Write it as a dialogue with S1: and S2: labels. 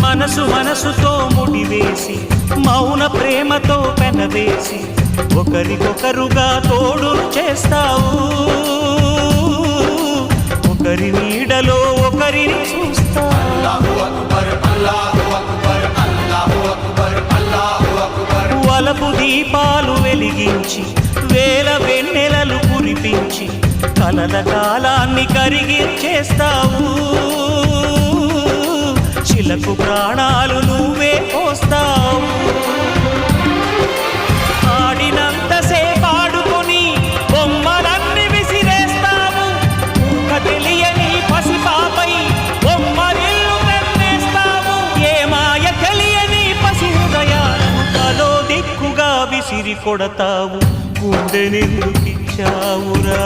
S1: మనసు మనసుతో ముడివేసి మౌన ప్రేమతో పెనవేసి ఒకరికొకరుగా తోడును చేస్తావు. ఒకరి నీడలో ఒకరిని చూస్తావు. వలపు దీపాలు వెలిగించి వేల వెన్నెలలు కురిపించి కలల కాలాన్ని కరిగించేస్తావు. శిలకు ప్రాణాలు నువ్వే పోస్తావు. ఆడినంతసేపు ఆడుకొని బొమ్మలన్నీ విసిరేస్తావు. ఊహ తెలియని పసిపాపై బొమ్మరిల్లు తెన్నేస్తావు. ఏ మాయ తెలియని పసి హృదయాలను తలో దిక్కుగా విసిరి కొడతావు. గుండె నిందుకిచ్చావురా.